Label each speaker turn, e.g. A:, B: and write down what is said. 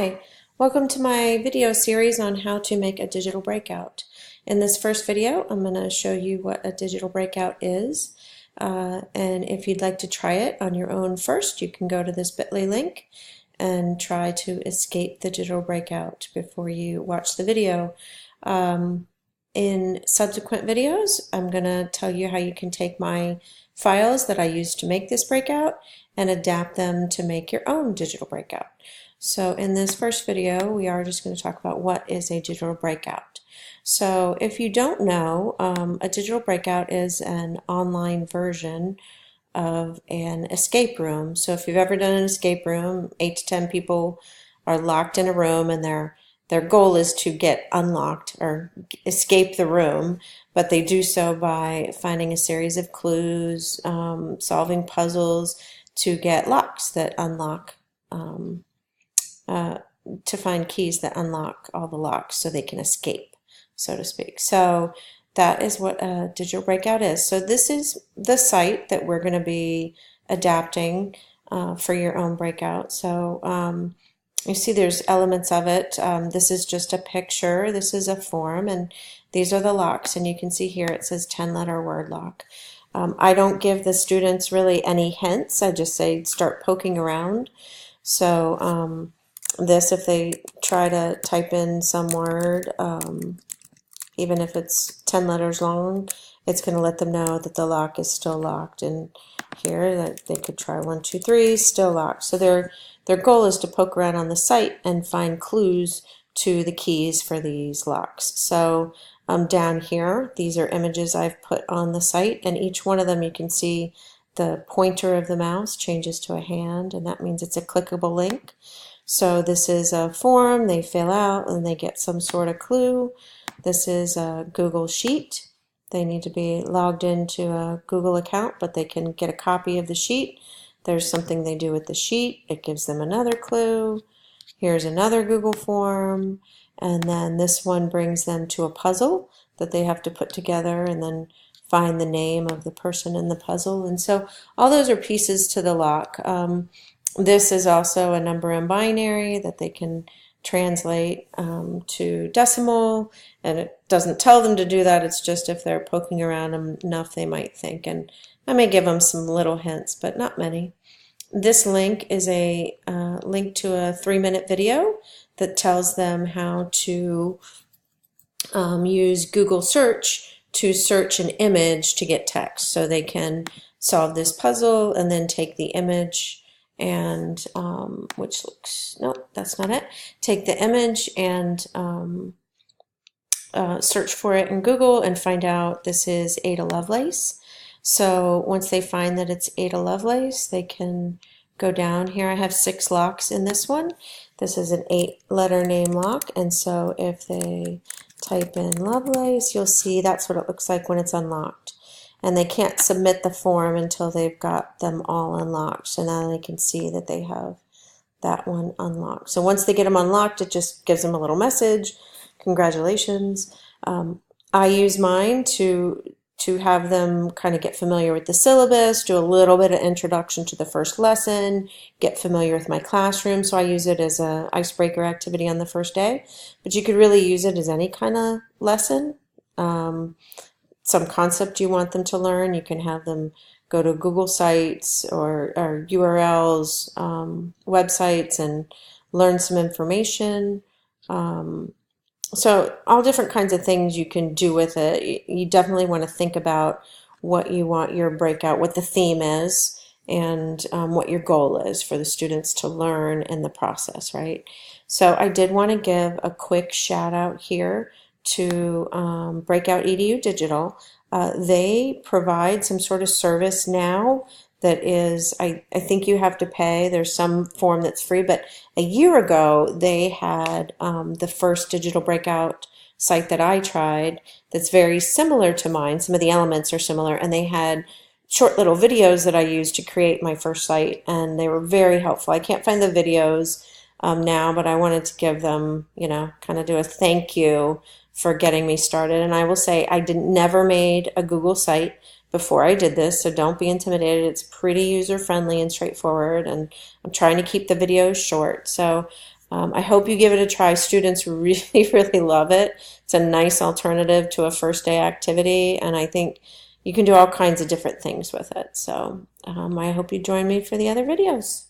A: Hi, welcome to my video series on how to make a digital breakout. In this first video, I'm going to show you what a digital breakout is. And if you'd like to try it on your own first, you can go to this bit.ly link and try to escape the digital breakout before you watch the video. In subsequent videos, I'm going to tell you how you can take my files that I used to make this breakout and adapt them to make your own digital breakout. So in this first video, we are just going to talk about what is a digital breakout. So if you don't know, a digital breakout is an online version of an escape room. So if you've ever done an escape room, 8 to 10 people are locked in a room and their goal is to get unlocked or escape the room, but they do so by finding a series of clues, solving puzzles to get locks that unlock, to find keys that unlock all the locks so they can escape, so to speak. So that is what a digital breakout is. So this is the site that we're going to be adapting for your own breakout. So you see there's elements of it. This is just a picture. This is a form, and these are the locks. And you can see here it says 10-letter word lock. I don't give the students really any hints. I just say start poking around. So this, if they try to type in some word, even if it's 10 letters long, it's going to let them know that the lock is still locked. And here that they could try 1, 2, 3, still locked. So their goal is to poke around on the site and find clues to the keys for these locks. So down here, these are images I've put on the site, and each one of them you can see the pointer of the mouse changes to a hand, and that means it's a clickable link. So this is a form they fill out and they get some sort of clue. This is a Google Sheet. They need to be logged into a Google account, but they can get a copy of the sheet. There's something they do with the sheet. It gives them another clue. Here's another Google form. And then this one brings them to a puzzle that they have to put together and then find the name of the person in the puzzle. And so all those are pieces to the lock. This is also a number in binary that they can translate to decimal, and it doesn't tell them to do that. It's just if they're poking around enough, they might think. And I may give them some little hints, but not many. This link is a link to a 3-minute video that tells them how to use Google search to search an image to get text. So they can solve this puzzle and then take the image and, which looks, nope, that's not it. Take the image and search for it in Google and find out this is Ada Lovelace. So once they find that it's Ada Lovelace, they can go down here. I have 6 locks in this one. This is an 8-letter name lock, and so if they type in Lovelace, you'll see that's what it looks like when it's unlocked. And they can't submit the form until they've got them all unlocked. So now they can see that they have that one unlocked. So once they get them unlocked, it just gives them a little message. Congratulations. I use mine to have them kind of get familiar with the syllabus, do a little bit of introduction to the first lesson, get familiar with my classroom. So I use it as an icebreaker activity on the first day. But you could really use it as any kind of lesson. Some concept you want them to learn, you can have them go to Google sites or URLs, websites, and learn some information. So all different kinds of things you can do with it. You definitely want to think about what you want your breakout, what the theme is, and what your goal is for the students to learn in the process, right? So I did want to give a quick shout out here to Breakout EDU Digital. They provide some sort of service now that is, I think you have to pay. There's some form that's free, but a year ago they had the first digital breakout site that I tried that's very similar to mine. Some of the elements are similar, and they had short little videos that I used to create my first site, and they were very helpful. I can't find the videos now, but I wanted to give them, you know, kind of do a thank you for getting me started. And I will say I never made a Google site before I did this, so don't be intimidated. It's pretty user-friendly and straightforward, and I'm trying to keep the videos short. So I hope you give it a try. Students really, really love it. It's a nice alternative to a first day activity, and I think you can do all kinds of different things with it. So I hope you join me for the other videos.